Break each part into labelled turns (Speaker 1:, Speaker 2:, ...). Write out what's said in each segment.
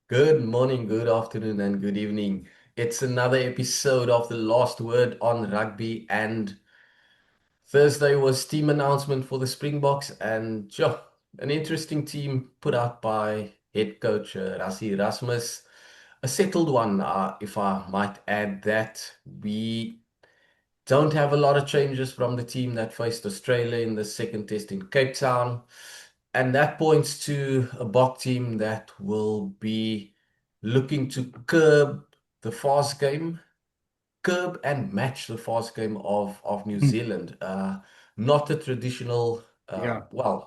Speaker 1: Good morning, good afternoon, and good evening. It's another episode of The Last Word on Rugby, and Thursday was team announcement for the Springboks, and sure, an interesting team put out by head coach Rassie Rasmus. A settled one, if I might add that. We don't have a lot of changes from the team that faced Australia in the second test in Cape Town. And that points to a Bok team that will be looking to the fast game, curb and match the fast game of New
Speaker 2: Mm,
Speaker 1: Zealand. Not the traditional,
Speaker 2: yeah,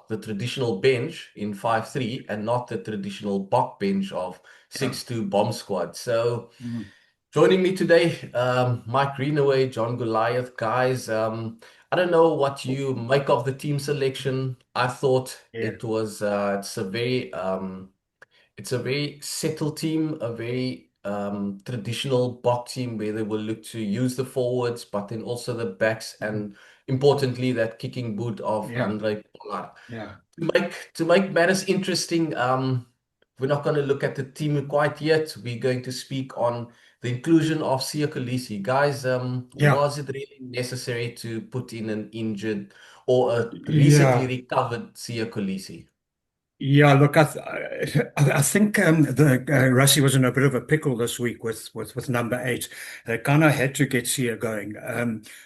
Speaker 1: the traditional bench in 5-3 and not the traditional Bok bench of
Speaker 2: yeah.
Speaker 1: 6-2 bomb squad. So
Speaker 2: Mm,
Speaker 1: joining me today, Mike Greenaway, John Goliath, guys. I don't know what you make of the team selection. I thought
Speaker 2: yeah.
Speaker 1: it's a very settled team, a very traditional Bok team where they will look to use the forwards, but then also the backs,
Speaker 2: Mm,
Speaker 1: and importantly, that kicking boot of
Speaker 2: yeah,
Speaker 1: Andre Pollard.
Speaker 2: yeah.
Speaker 1: To make matters interesting, we're not going to look at the team quite yet. We're going to speak on the inclusion of Sia Kolisi. Guys,
Speaker 2: Yeah,
Speaker 1: was it really necessary to put in an injured or a recently
Speaker 2: yeah.
Speaker 1: recovered Sia Kolisi?
Speaker 2: Yeah, look, I think the Rassie was in a bit of a pickle this week with number 8. They kind of had to get Sia going.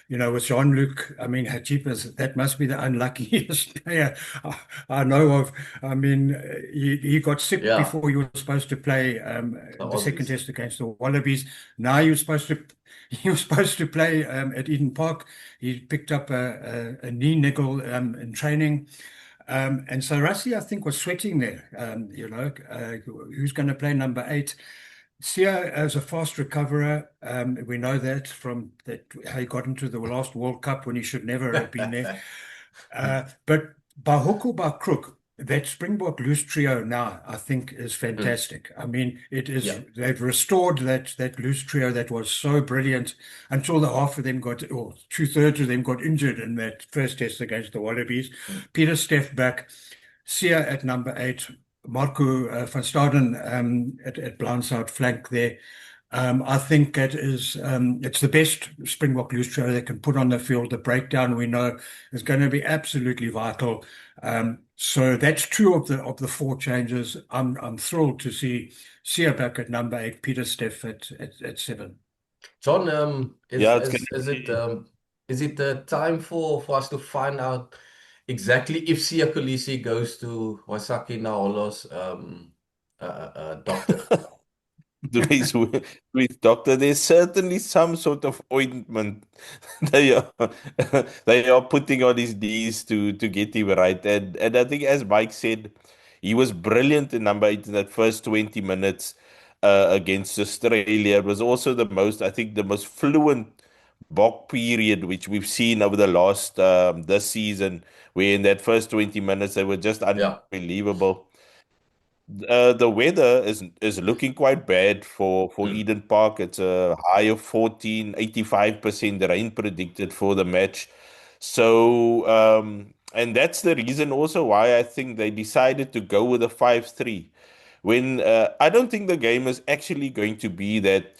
Speaker 2: With Jean-Luc, I mean, Jeepers, that must be the unluckiest player I know of. I mean, he got sick
Speaker 1: Yeah,
Speaker 2: before you were supposed to play
Speaker 1: the
Speaker 2: the second
Speaker 1: Aussies.
Speaker 2: test against the Wallabies. Now you're supposed to. He was supposed to play at Eden Park. He picked up a knee niggle in training. And so Rassie, I think, was sweating there. Who's going to play number 8? Sia as a fast recoverer, we know that from that how he got into the last World Cup when he should never have been there. But by hook or by crook, that Springbok loose trio now, I think, is
Speaker 1: Mm,
Speaker 2: fantastic. I mean, it is
Speaker 1: yeah.
Speaker 2: they've restored that loose trio that was so brilliant until the half of them got, or two-thirds of them got injured in that first test against the Wallabies.
Speaker 1: Mm.
Speaker 2: Peter Steff back, Sia at number 8, Marco van Staden at blindside flank there. I think it's the best Springbok loose trio they can put on the field. The breakdown we know is going to be absolutely vital. So that's two of the 4 changes. I'm thrilled to see Sia back at number 8, Peter Steff at 7.
Speaker 1: John,
Speaker 3: Yeah, it's gonna be.
Speaker 1: is it time for us to find out exactly if Sia Kolisi goes to Wasaki Naolo's doctor?
Speaker 3: With, with doctor, there's certainly some sort of ointment they are they are putting on his knees to get him right. And I think, as Mike said, he was brilliant in number 8 in that first 20 minutes against Australia. It was also the most fluent Bok period which we've seen over the last this season, where in that first 20 minutes they were just
Speaker 1: Yeah.
Speaker 3: unbelievable. The weather is looking quite bad for
Speaker 1: Mm.
Speaker 3: Eden Park. It's a high of 14, 85% rain predicted for the match. So, and that's the reason also why I think they decided to go with a 5-3. When I don't think the game is actually going to be that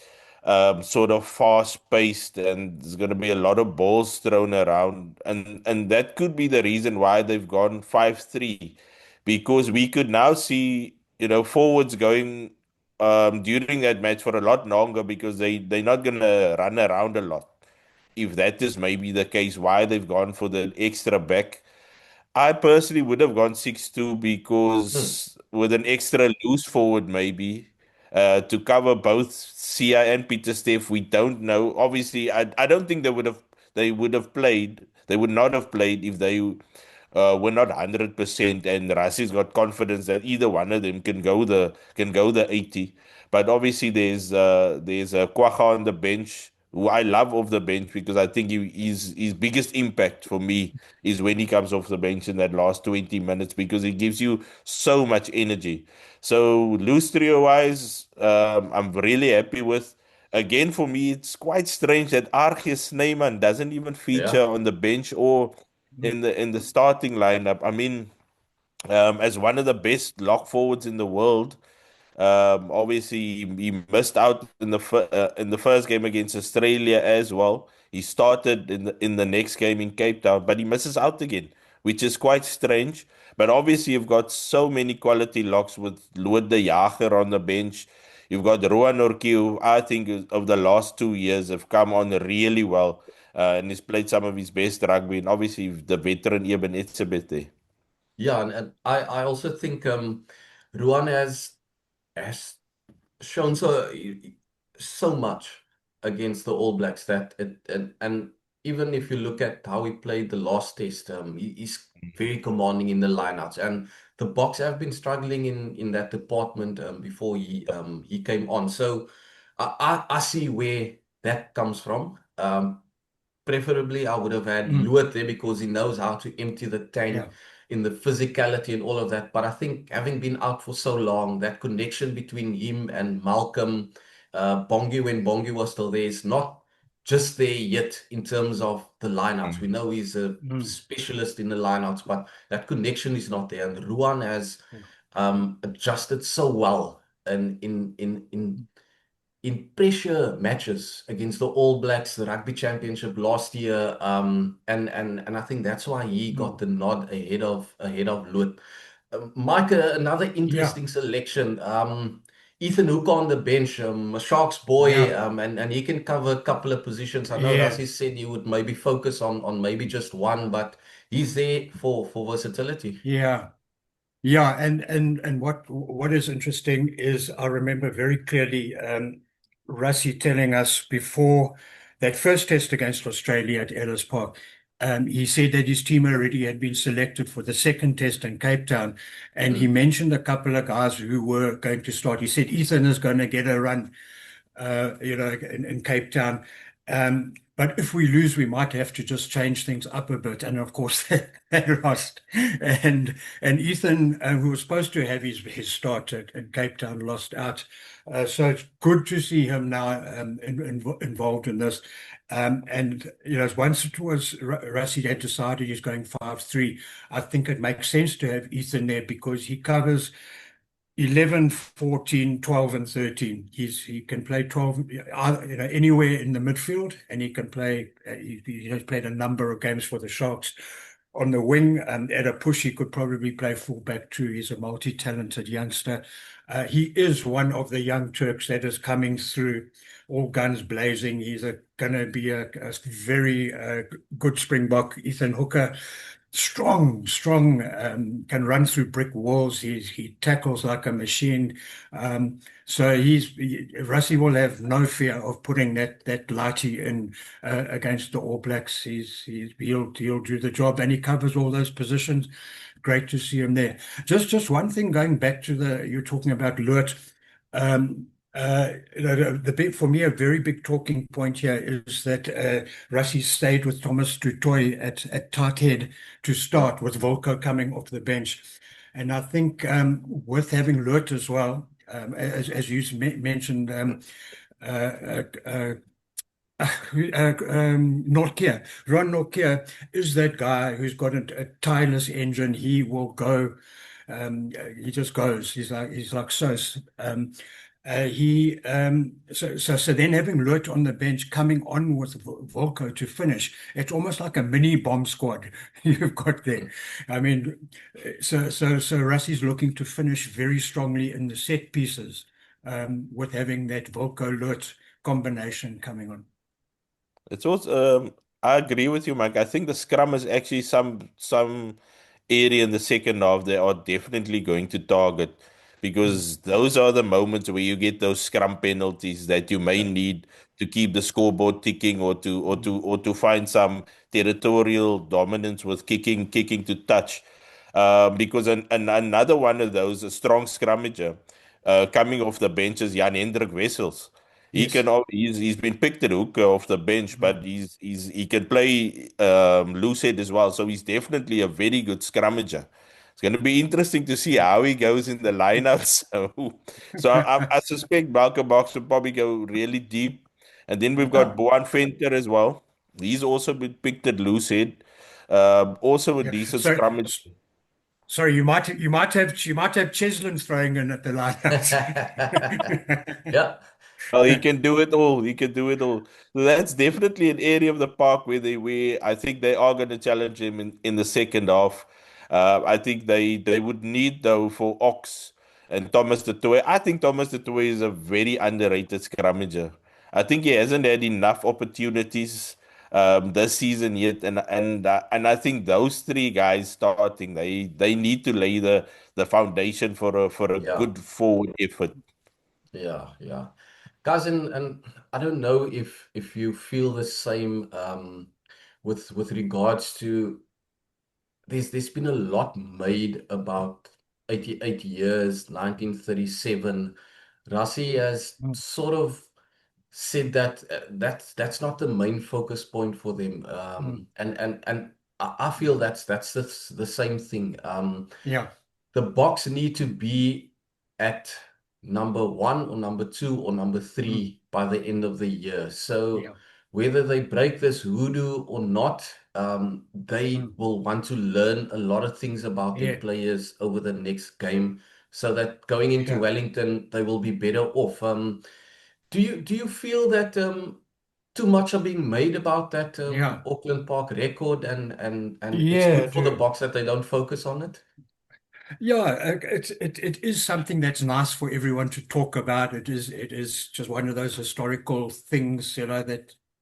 Speaker 3: sort of fast paced, and there's going to be a lot of balls thrown around, and that could be the reason why they've gone 5-3, because we could now see, forwards going during that match for a lot longer, because they're not gonna run around a lot. If that is maybe the case, why they've gone for the extra back. I personally would have gone 6-2,
Speaker 1: Mm.
Speaker 3: because with an extra loose forward maybe to cover both Sia and Peter Steph, we don't know. Obviously, I don't think they would not have played if they were not 100%, and Rassie's got confidence that either one of them can go the 80. But obviously there's a Kwagga on the bench, who I love off the bench, because I think his biggest impact for me is when he comes off the bench in that last 20 minutes, because it gives you so much energy. So loose trio wise, I'm really happy with. Again, for me, it's quite strange that RG Snyman doesn't even feature
Speaker 1: Yeah.
Speaker 3: on the bench, or in the starting lineup. I mean, as one of the best lock forwards in the world. Obviously, he missed out in the first game against Australia as well. He started in the next game in Cape Town, but he misses out again, which is quite strange. But obviously, you've got so many quality locks with the Jager on the bench. You've got Ruan Orki, who I think of the last 2 years have come on really well, and he's played some of his best rugby. And obviously, the veteran Ep30 there.
Speaker 1: Yeah, and I also think Ruan has shown so much against the All Blacks that and even if you look at how he played the last test, he's very commanding in the lineouts, and the Boks have been struggling in that department before he came on. So I see where that comes from. Preferably, I would have had
Speaker 2: Mm.
Speaker 1: Luat there because he knows how to empty the tank
Speaker 2: Yeah.
Speaker 1: in the physicality and all of that. But I think having been out for so long, that connection between him and Malcolm, Bongi, when Bongi was still there, is not just there yet in terms of the lineouts. We
Speaker 3: Mm.
Speaker 1: know he's a
Speaker 2: Mm.
Speaker 1: specialist in the lineouts, but that connection is not there. And Ruan has
Speaker 2: Yeah.
Speaker 1: adjusted so well and in pressure matches against the All Blacks, the Rugby Championship last year, and I think that's why he got
Speaker 2: Mm.
Speaker 1: the nod ahead of Lut. Mike, another
Speaker 2: Yeah.
Speaker 1: interesting selection. Ethan Hook on the bench, a Sharks boy,
Speaker 2: Yeah.
Speaker 1: and he can cover a couple of positions. I know
Speaker 2: Yeah.
Speaker 1: Rassie said he would maybe focus on maybe just one, but he's there for versatility.
Speaker 2: Yeah. Yeah, and what is interesting is I remember very clearly Rassie telling us before that first test against Australia at Ellis Park, he said that his team already had been selected for the second test in Cape Town, and he
Speaker 1: Mm,
Speaker 2: mentioned a couple of guys who were going to start. He said Ethan is going to get a run in Cape Town. But if we lose, we might have to just change things up a bit. And of course, they lost. And Ethan, who was supposed to have his start in Cape Town, lost out. So it's good to see him now involved in this. And once it was Rassie had decided he's going 5-3, I think it makes sense to have Ethan there because he covers 11, 14, 12, and 13. He can play 12, anywhere in the midfield, and he can play. He has played a number of games for the Sharks on the wing. At a push, he could probably play fullback too. He's a multi-talented youngster. He is one of the young Turks that is coming through, all guns blazing. He's going to be a very good Springbok. Ethan Hooker, strong, can run through brick walls. He tackles like a machine. So Rassie will have no fear of putting that lighty in against the All Blacks. He'll do the job, and he covers all those positions. Great to see him there. Just one thing, going back to you're talking about Loert. For me, a very big talking point here is that Rassie stayed with Thomas du Toit at tight head to
Speaker 1: yeah.
Speaker 2: start, with Volko coming off the bench. And I think with having Loert as well, as you mentioned, uh, uh, Nortje. Ron Nortje is that guy who's got a tireless engine. He will go. He just goes. He's like so. So then having Lut on the bench, coming on with Volko to finish, it's almost like a mini bomb squad you've got there. I mean, so Rassie's looking to finish very strongly in the set pieces, with having that Volko Lut combination coming on.
Speaker 3: It's also, I agree with you, Mike. I think the scrum is actually some area in the second half they are definitely going to target
Speaker 2: Mm.
Speaker 3: because those are the moments where you get those scrum penalties that you may
Speaker 2: Yeah.
Speaker 3: need to keep the scoreboard ticking
Speaker 2: Mm.
Speaker 3: or to find some territorial dominance with kicking to touch. Because another one of those, a strong scrummager, coming off the bench is Jan Hendrik Wessels.
Speaker 2: Yes.
Speaker 3: He's been picked at hooker off the bench,
Speaker 2: Mm.
Speaker 3: but he can play loose head as well. So he's definitely a very good scrummager. It's going to be interesting to see how he goes in the lineup. So I suspect Malcolm Box will probably go really deep. And then we've got
Speaker 1: Yeah.
Speaker 3: Boan Venter as well. He's also been picked at loose head. Also a
Speaker 2: Yeah.
Speaker 3: decent
Speaker 2: Sorry,
Speaker 3: scrum.
Speaker 2: sorry. You might have Cheslin throwing in at the lineouts.
Speaker 1: Yeah,
Speaker 3: Well, he can do it all. He can do it all. So that's definitely an area of the park where I think they are going to challenge him in the second half. I think they would need though for Ox and Thomas de Toey. I think Thomas de Toey is a very underrated scrummager. I think he hasn't had enough opportunities this season yet, and I think those three guys starting they need to lay the foundation for a
Speaker 1: yeah,
Speaker 3: good forward effort.
Speaker 1: yeah. Guys, and I don't know if you feel the same with regards to there's been a lot made about 88 years, 1937. Rassie has
Speaker 2: Mm,
Speaker 1: sort of said that that's not the main focus point for them.
Speaker 2: mm,
Speaker 1: And I feel that's the same thing.
Speaker 2: yeah,
Speaker 1: The Boks need to be at number one or number two or number
Speaker 2: mm,
Speaker 1: three by the end of the year. So
Speaker 2: yeah,
Speaker 1: whether they break this hoodoo or not, they
Speaker 2: mm,
Speaker 1: will want to learn a lot of things about their
Speaker 2: yeah,
Speaker 1: players over the next game, so that going into
Speaker 2: yeah,
Speaker 1: Wellington they will be better off. Do you feel that too much are being made about that
Speaker 2: yeah,
Speaker 1: Auckland Park record, and it's
Speaker 2: yeah.
Speaker 1: good for the
Speaker 2: Do.
Speaker 1: Boks that they don't focus on it?
Speaker 2: Yeah, it is something that's nice for everyone to talk about. It is just one of those historical things,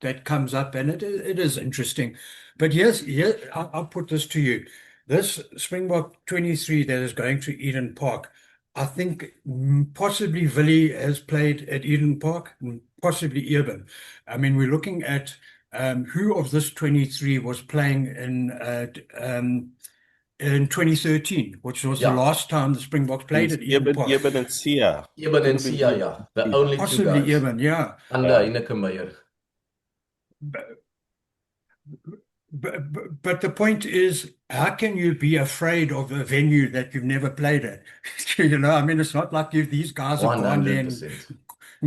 Speaker 2: that comes up, and it is interesting. But yes, yeah, I'll put this to you. This Springbok 23 that is going to Eden Park, I think possibly Willie has played at Eden Park, possibly Eben. I mean, we're looking at who of this 23 was playing in 2013, which was the
Speaker 1: Yeah.
Speaker 2: last time the Springboks played
Speaker 3: It's
Speaker 2: at Eden Park.
Speaker 3: Eben and Sia.
Speaker 1: Eben
Speaker 3: Could
Speaker 1: and
Speaker 3: have been
Speaker 1: Sia,
Speaker 3: Eben
Speaker 1: yeah,
Speaker 3: and
Speaker 1: the
Speaker 3: Sia.
Speaker 1: only two
Speaker 2: Possibly
Speaker 1: guys
Speaker 2: Eben, yeah.
Speaker 1: under
Speaker 3: Yeah.
Speaker 1: Ineke Meyer.
Speaker 2: But the point is, how can you be afraid of a venue that you've never played at? I mean, it's not like these guys have gone there and
Speaker 1: 100%.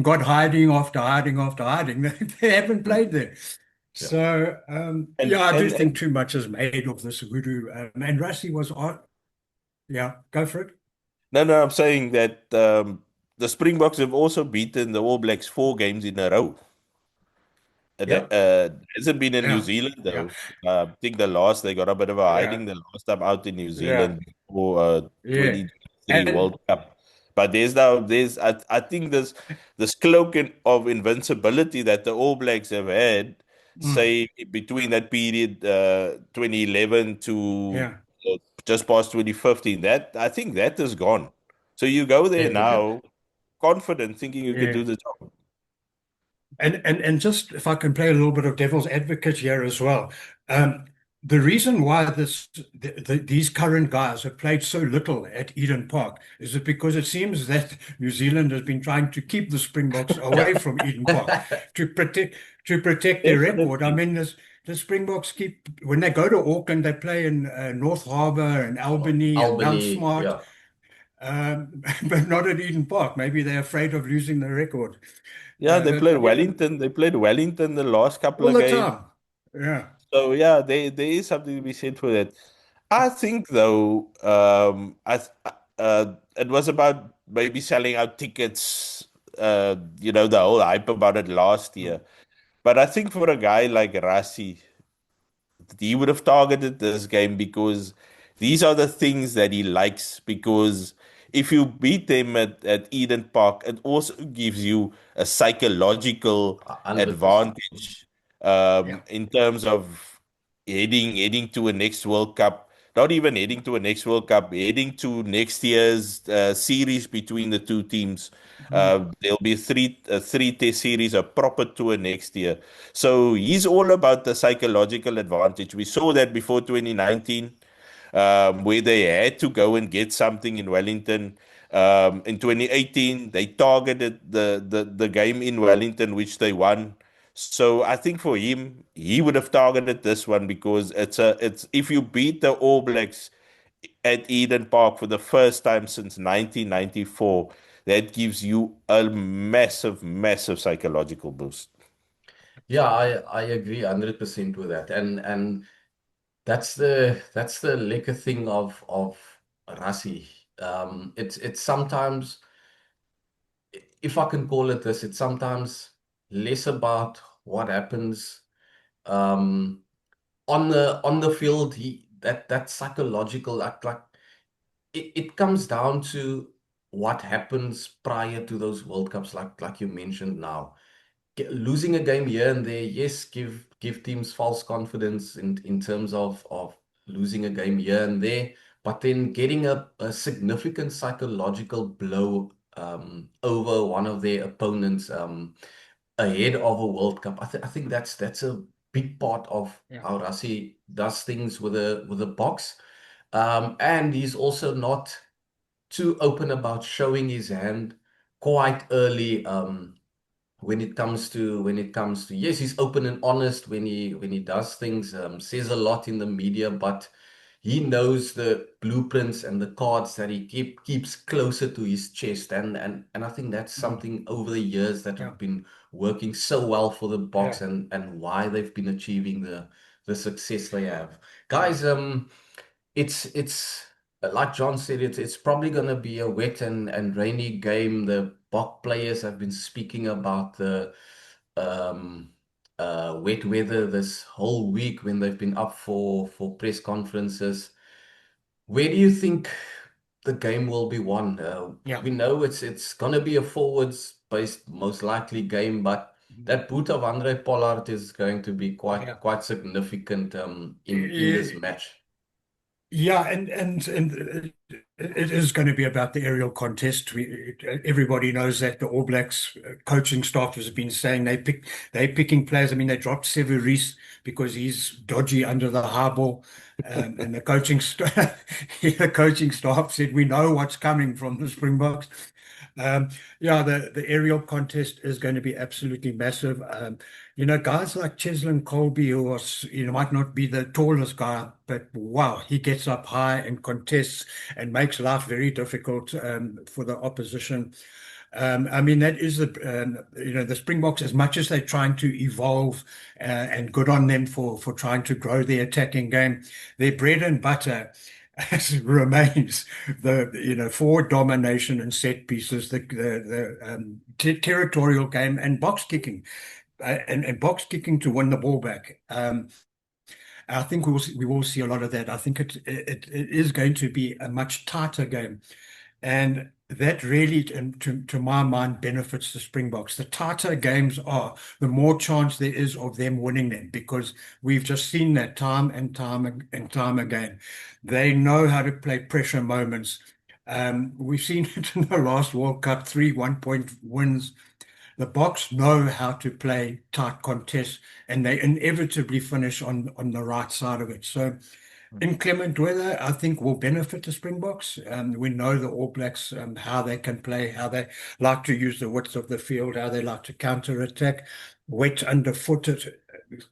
Speaker 2: got hiding after hiding after hiding. They haven't played there.
Speaker 1: Yeah.
Speaker 2: So,
Speaker 3: And
Speaker 2: yeah, I do
Speaker 3: and
Speaker 2: think
Speaker 3: and
Speaker 2: too much is made of this voodoo. And Rassie was on. Yeah, go for it.
Speaker 3: no, I'm saying that the Springboks have also beaten the All Blacks 4 games in a row.
Speaker 1: Yeah.
Speaker 3: Hasn't been in New
Speaker 2: Yeah,
Speaker 3: Zealand
Speaker 2: yeah,
Speaker 3: though. I think they got a bit of a
Speaker 2: yeah,
Speaker 3: hiding the last time out in New
Speaker 2: yeah,
Speaker 3: Zealand before
Speaker 2: yeah.
Speaker 3: 2023
Speaker 2: And
Speaker 3: World Cup. But I think this cloak of invincibility that the All Blacks have had,
Speaker 2: mm,
Speaker 3: say between that period 2011 to
Speaker 2: yeah,
Speaker 3: uh, just past 2015, that I think that is gone. So you go there
Speaker 1: Definitely.
Speaker 3: now confident, thinking you can
Speaker 2: yeah.
Speaker 3: do the job.
Speaker 2: And just if I can play a little bit of devil's advocate here as well, um, the reason why these current guys have played so little at Eden Park is it because it seems that New Zealand has been trying to keep the Springboks away
Speaker 1: Yeah.
Speaker 2: from Eden Park to protect to protect their record. I
Speaker 3: Definitely.
Speaker 2: mean, the Springboks keep when they go to Auckland, they play in North Harbour and Albany and Mount
Speaker 1: Albany,
Speaker 2: Smart,
Speaker 1: yeah.
Speaker 2: but not at Eden Park. Maybe they're afraid of losing the record.
Speaker 3: Yeah, they played
Speaker 2: Yeah,
Speaker 3: Wellington. They played Wellington the last couple
Speaker 2: all
Speaker 3: of
Speaker 2: the
Speaker 3: games.
Speaker 2: time. Yeah.
Speaker 3: So yeah, there is something to be said for that. I think though, it was about maybe selling out tickets. The whole hype about it last
Speaker 2: Mm,
Speaker 3: year. But I think for a guy like Rassie, he would have targeted this game because these are the things that he likes. Because if you beat them at Eden Park, it also gives you a psychological
Speaker 1: 100%.
Speaker 3: advantage
Speaker 2: yeah.
Speaker 3: in terms of heading to a next World Cup. Not even heading to a next World Cup, heading to next year's series between the two teams.
Speaker 2: Mm,
Speaker 3: There'll be a three-test series, a proper tour next year. So he's all about the psychological advantage. We saw that before 2019, where they had to go and get something in Wellington. In 2018, they targeted the game in Wellington, which they won. So I think for him, he would have targeted this one because it's if you beat the All Blacks at Eden Park for the first time since 1994, that gives you a massive, massive psychological boost.
Speaker 1: Yeah, I agree 100% with that. And That's the lekker thing of Rassie. It's sometimes, if I can call it this, it's sometimes less about what happens um, on the field. That psychological, like it comes down to what happens prior to those World Cups, like you mentioned now. Losing a game here and there, yes, give teams false confidence in terms of losing a game here and there, but then getting a significant psychological blow over one of their opponents ahead of a World Cup. I think that's a big part of
Speaker 2: Yeah.
Speaker 1: how Rassie does things with the box. And he's also not too open about showing his hand quite early. When it comes to, yes, he's open and honest when he does things, says a lot in the media, but he knows the blueprints and the cards that he keeps closer to his chest. And I think that's
Speaker 2: Mm.
Speaker 1: something over the years that
Speaker 2: Yeah.
Speaker 1: have been working so well for the
Speaker 2: Yeah.
Speaker 1: Boks, and why they've been achieving the success they have.
Speaker 2: Yeah.
Speaker 1: Guys, it's like John said, it's probably gonna be a wet and rainy game. The Bok players have been speaking about the um wet weather this whole week when they've been up for press conferences. Where do you think the game will be won?
Speaker 2: Yeah.
Speaker 1: We know it's gonna be a forwards based most likely game, but that boot of Andre Pollard is going to be
Speaker 2: Yeah.
Speaker 1: quite significant in this
Speaker 2: Yeah.
Speaker 1: match.
Speaker 2: Yeah, and it is going to be about the aerial contest. Everybody knows that the All Blacks coaching staff has been saying they're picking players. I mean, they dropped Sevu Reece because he's dodgy under the high ball, and the the coaching staff said we know what's coming from the Springboks. Yeah, the aerial contest is going to be absolutely massive. Guys like Cheslin Colby, might not be the tallest guy, but wow, he gets up high and contests and makes life very difficult for the opposition. I mean, that is the Springboks, as much as they're trying to evolve, and good on them for trying to grow their attacking game, their bread and butter remains forward domination and set pieces, the territorial game and box kicking, and box kicking to win the ball back. I think we will see a lot of that. I think it is going to be a much tighter game. And that really, to my mind, benefits the Springboks. The tighter games are, the more chance there is of them winning them, because we've just seen that time and time again. They know how to play pressure moments. We've seen it in the last World Cup, 3 1-point wins. The Boks know how to play tight contests, and they inevitably finish on the right side of it. So inclement weather, I think, will benefit the Springboks. We know the All Blacks, how they can play, how they like to use the width of the field, how they like to counter-attack. Wet underfoot,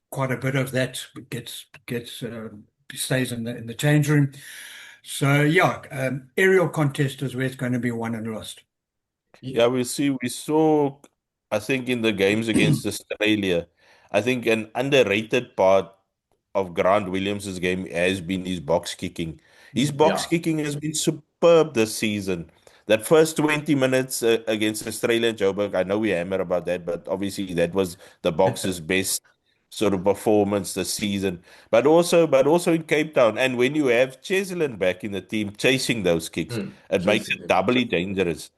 Speaker 2: quite a bit of that stays in the change room. So yeah, aerial contest is where it's going to be won and lost.
Speaker 3: Yeah, we saw, I think in the games against Australia, I think an underrated part of Grant Williams' game has been his box kicking. His box
Speaker 1: Yeah.
Speaker 3: kicking has been superb this season. That first 20 minutes against Australia and Joburg, I know we hammer about that, but obviously that was the Box's best sort of performance this season. But also in Cape Town. And when you have Cheslin back in the team chasing those kicks, it makes
Speaker 1: Chasing
Speaker 3: it
Speaker 1: them.
Speaker 3: doubly dangerous.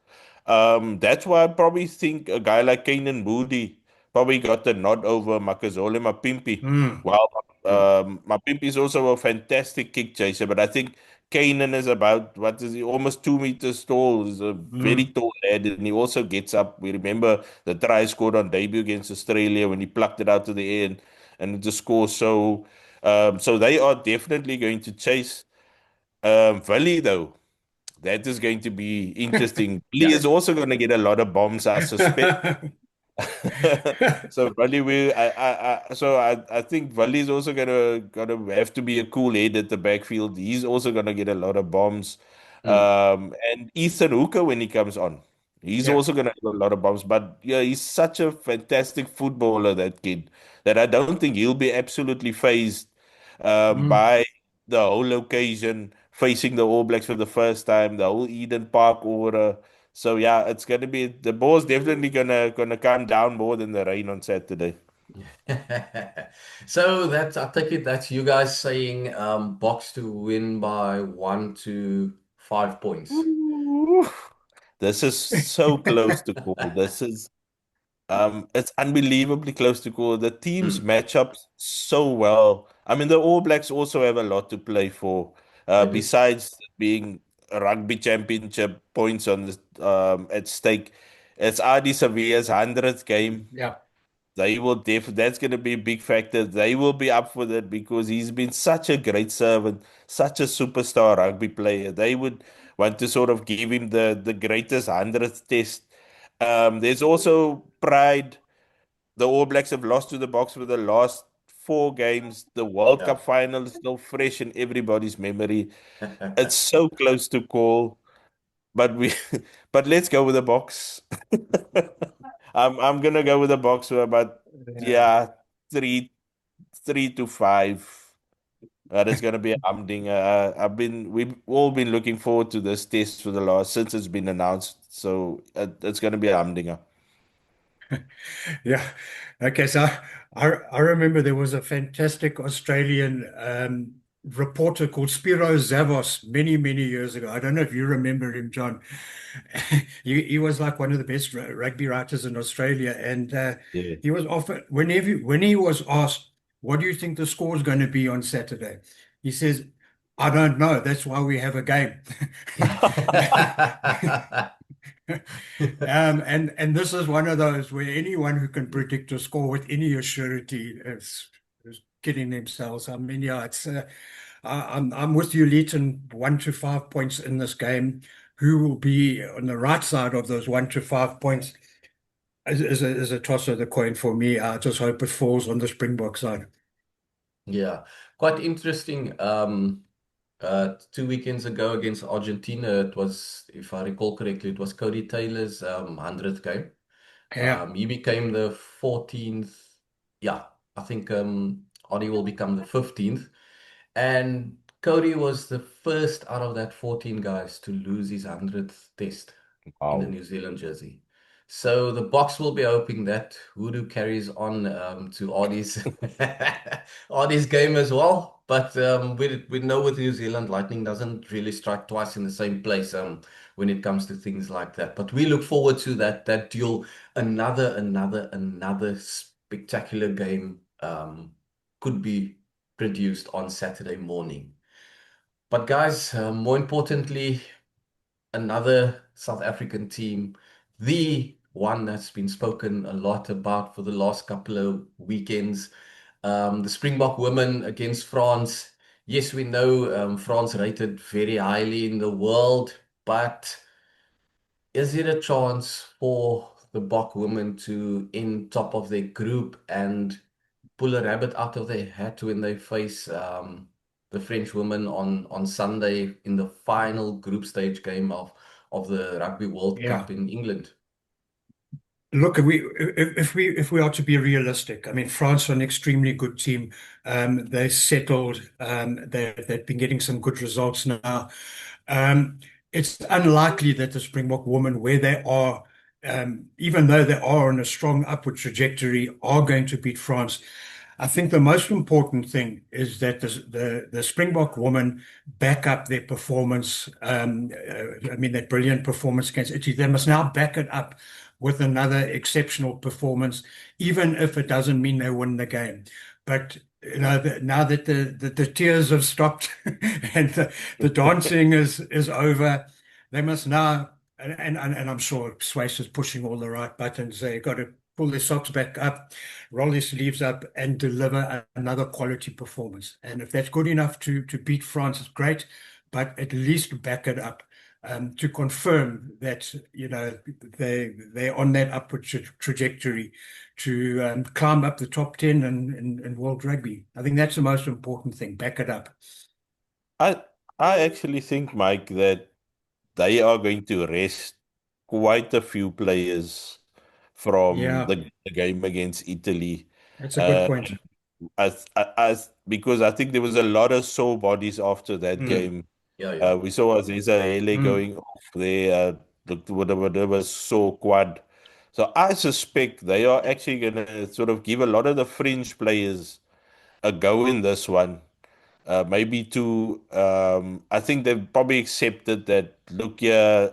Speaker 3: That's why I probably think a guy like Kanan Moody probably got the nod over Makazole Mapimpi.
Speaker 2: Mm,
Speaker 3: Well,
Speaker 1: Mm,
Speaker 3: Mapimpi is also a fantastic kick chaser, but I think Kanan is about, what is he, almost 2 meters tall. He's a very
Speaker 2: mm.
Speaker 3: tall lad, and he also gets up. We remember the try scored on debut against Australia when he plucked it out to the air and the score. So they are definitely going to chase. Valley, though, that is going to be interesting. Lee
Speaker 1: yeah.
Speaker 3: is also going to get a lot of bombs, I suspect. So Vali will I think Vali is also gonna have to be a cool head at the backfield. He's also gonna get a lot of bombs.
Speaker 1: Mm,
Speaker 3: And Ethan Hooker when he comes on, he's
Speaker 2: Yeah.
Speaker 3: also gonna get a lot of bombs. But yeah, he's such a fantastic footballer, that kid, that I don't think he'll be absolutely phased.
Speaker 2: Mm.
Speaker 3: by the whole occasion, facing the All Blacks for the first time, the whole Eden Park aura. So yeah, it's gonna be the ball's definitely gonna come down more than the rain on Saturday.
Speaker 1: So that's, I take it that's you guys saying Boks to win by 1 to 5 points.
Speaker 3: Ooh. This is so close to call. This is it's unbelievably close to call. The teams
Speaker 1: Mm,
Speaker 3: match up so well. I mean, the All Blacks also have a lot to play for.
Speaker 1: they do.
Speaker 3: Besides being a Rugby Championship points on the at stake, it's Adi Sevilla's 100th game.
Speaker 2: Yeah.
Speaker 3: They will that's going to be a big factor. They will be up for that because he's been such a great servant, such a superstar rugby player. They would want to sort of give him the greatest 100th test. There's also pride. The All Blacks have lost to the Boks for the last 4 games. The World
Speaker 1: Yeah.
Speaker 3: Cup final is still fresh in everybody's memory. It's so close to call, but we but let's go with the Boks. I'm gonna go with the Boks, but
Speaker 2: Yeah.
Speaker 3: yeah, three 3 to 5. That is gonna be a humding. We've all been looking forward to this test for the last since it's been announced. So it's gonna be a humdinger.
Speaker 2: Yeah. Okay. So I remember there was a fantastic Australian reporter called Spiro Zavos many years ago. I don't know if you remember him, John. He was like one of the best rugby writers in Australia, and
Speaker 3: Yeah.
Speaker 2: he was often when he was asked, "What do you think the score is going to be on Saturday?" He says, "I don't know. That's why we have a game." And this is one of those where anyone who can predict a score with any assurity is kidding themselves. I mean, yeah, it's I'm with you, Leighton. 1 to 5 points in this game. Who will be on the right side of those 1 to 5 points is a toss of the coin for me. I just hope it falls on the Springbok side.
Speaker 1: Yeah, quite interesting. 2 weekends ago against Argentina, it was, if I recall correctly, it was Cody Taylor's 100th game.
Speaker 2: Yeah,
Speaker 1: He became the 14th. Yeah, I think Audie will become the 15th. And Cody was the first out of that 14 guys to lose his 100th test in a
Speaker 3: Wow.
Speaker 1: New Zealand jersey. So the Boks will be hoping that Hoodoo carries on to Audie's Audie's game as well. But we know with New Zealand, lightning doesn't really strike twice in the same place when it comes to things like that. But we look forward to that duel. Another spectacular game could be produced on Saturday morning. But guys, more importantly, another South African team, the one that's been spoken a lot about for the last couple of weekends, the Springbok women against France. Yes, we know France rated very highly in the world, but is it a chance for the Bok women to in top of their group and pull a rabbit out of their hat when they face the French women on Sunday in the final group stage game of the Rugby World
Speaker 2: yeah.
Speaker 1: Cup in England?
Speaker 2: Look, if we are to be realistic, I mean, France are an extremely good team. They settled. They've been getting some good results now. Um, it's unlikely that the Springbok women, where they are, even though they are on a strong upward trajectory, are going to beat France. I think the most important thing is that the Springbok women back up their performance. I mean, that brilliant performance against Italy. They must now back it up with another exceptional performance, even if it doesn't mean they win the game. But you know, now that the tears have stopped and the dancing is over, they must now. And I'm sure Swace is pushing all the right buttons. They got to pull their socks back up, roll their sleeves up, and deliver another quality performance. And if that's good enough to beat France, it's great. But at least back it up to confirm that they're on that upward trajectory to climb up the top 10 in world rugby. I think that's the most important thing. Back it up.
Speaker 3: I I actually think, Mike, that they are going to rest quite a few players from
Speaker 2: Yeah,
Speaker 3: the game against Italy.
Speaker 2: that's a good
Speaker 3: Uh,
Speaker 2: point.
Speaker 3: Because I think there was a lot of sore bodies after that
Speaker 1: Mm.
Speaker 3: game.
Speaker 1: Yeah, yeah.
Speaker 3: We saw Aziza Hele
Speaker 2: Mm.
Speaker 3: going off there, whatever sore quad. So I suspect they are actually going to sort of give a lot of the fringe players a go in this one. Maybe I think they've probably accepted that, look here,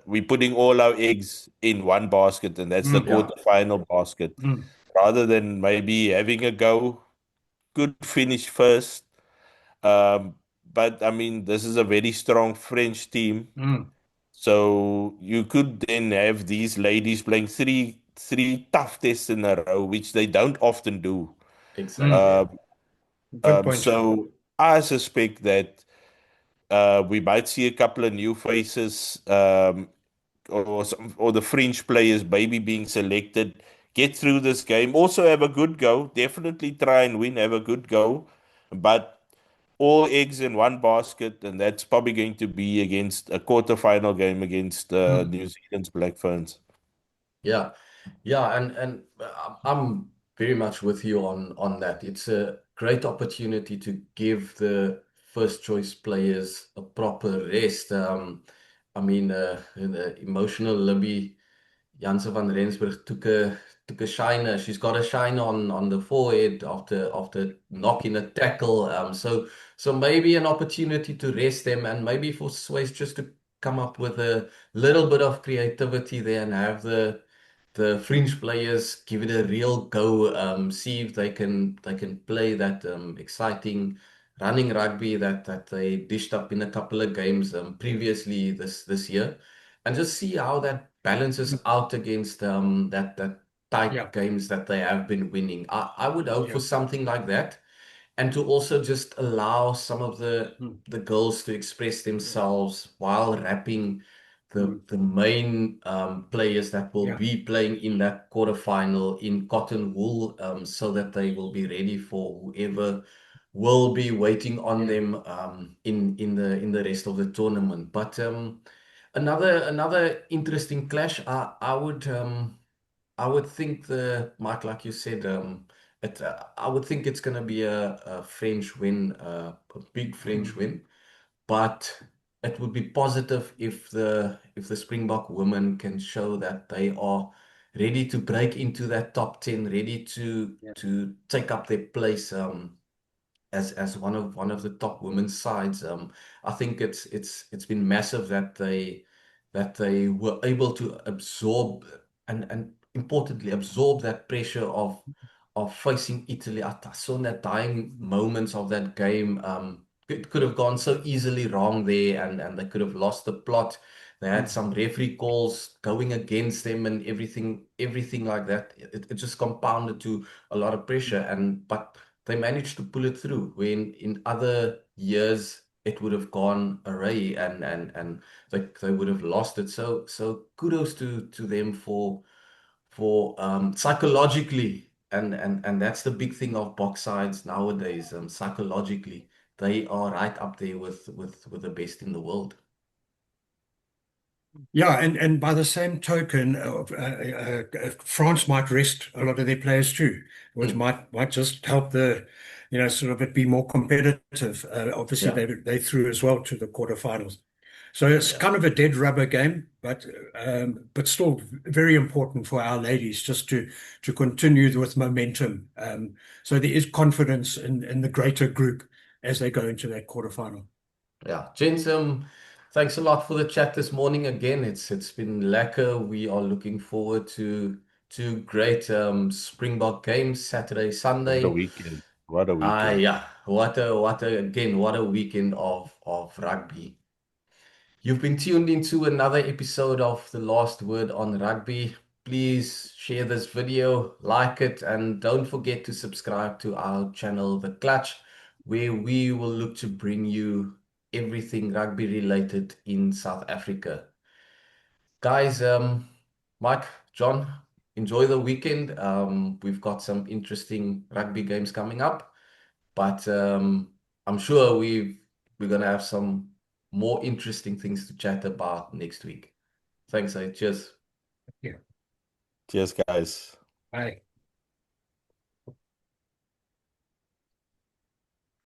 Speaker 3: we're putting all our eggs in one basket, and that's the
Speaker 2: Mm.
Speaker 1: Yeah.
Speaker 3: quarterfinal basket,
Speaker 2: Mm.
Speaker 3: rather than maybe having a go, good finish first. Um, but I mean, this is a very strong French team.
Speaker 2: Mm.
Speaker 3: So you could then have these ladies playing three tough tests in a row, which they don't often do.
Speaker 2: Mm.
Speaker 1: Exactly. Yeah.
Speaker 3: Um,
Speaker 2: Good point.
Speaker 3: so I suspect that we might see a couple of new faces, or the French players maybe being selected. Get through this game. Also have a good go. Definitely try and win. Have a good go, but all eggs in one basket, and that's probably going to be against a quarterfinal game against
Speaker 2: Mm.
Speaker 3: New Zealand's Black Ferns.
Speaker 1: Yeah. Yeah, and I'm very much with you on that. It's a great opportunity to give the first choice players a proper rest. I mean, the emotional Libby Janse van Rensburg took a shiner. She's got a shine on the forehead after knocking a tackle. So maybe an opportunity to rest them, and maybe for Sways just to come up with a little bit of creativity there and have the fringe players give it a real go. See if they can play that exciting running rugby that they dished up in a couple of games previously this year, and just see how that balances out against that tight
Speaker 2: Yeah.
Speaker 1: games that they have been winning. I would hope for
Speaker 2: Yeah.
Speaker 1: something like that, and to also just allow some of the
Speaker 2: Mm.
Speaker 1: the girls to express themselves while wrapping
Speaker 2: Mm.
Speaker 1: the main players that will
Speaker 2: Yeah.
Speaker 1: be playing in that quarterfinal in cotton wool, so that they will be ready for whoever will be waiting on
Speaker 2: Yeah.
Speaker 1: them in the rest of the tournament. But another interesting clash. I would think Mike, like you said, I would think it's going to be a French win, a big French
Speaker 2: Mm.
Speaker 1: win, but it would be positive if the Springbok women can show that they are ready to break into that top 10, ready to
Speaker 2: Yeah.
Speaker 1: to take up their place as one of the top women's sides. I think it's been massive that they were able to absorb and importantly absorb that pressure of facing Italy. I saw in that dying moments of that game. It could have gone so easily wrong there, and they could have lost the plot. They had
Speaker 2: Mm.
Speaker 1: some referee calls going against them and everything like that. It just compounded to a lot of pressure, and but they managed to pull it through when in other years it would have gone array, and they would have lost it. So kudos to them for psychologically, and that's the big thing of box sides nowadays. Psychologically, they are right up there with the best in the world.
Speaker 2: Yeah, and by the same token, France might rest a lot of their players too, which
Speaker 1: Mm,
Speaker 2: might just help sort of it be more competitive. Obviously,
Speaker 1: yeah,
Speaker 2: they threw as well to the quarterfinals, so it's
Speaker 1: yeah.
Speaker 2: kind of a dead rubber game, but still very important for our ladies just to continue with momentum. So there is confidence in the greater group as they go into that quarterfinal.
Speaker 1: Yeah, gents, thanks a lot for the chat this morning again. It's been lekker. We are looking forward to great Springbok games Saturday,
Speaker 3: What a
Speaker 1: Sunday.
Speaker 3: weekend. What a weekend.
Speaker 1: Yeah, what a weekend of rugby. You've been tuned into another episode of The Last Word on Rugby. Please share this video, like it, and don't forget to subscribe to our channel, The Clutch, where we will look to bring you everything rugby related in South Africa. Guys, Mike, John, enjoy the weekend. We've got some interesting rugby games coming up, but I'm sure we're gonna have some more interesting things to chat about next week. Thanks, cheers.
Speaker 2: Yeah.
Speaker 3: Cheers, guys.
Speaker 2: Bye.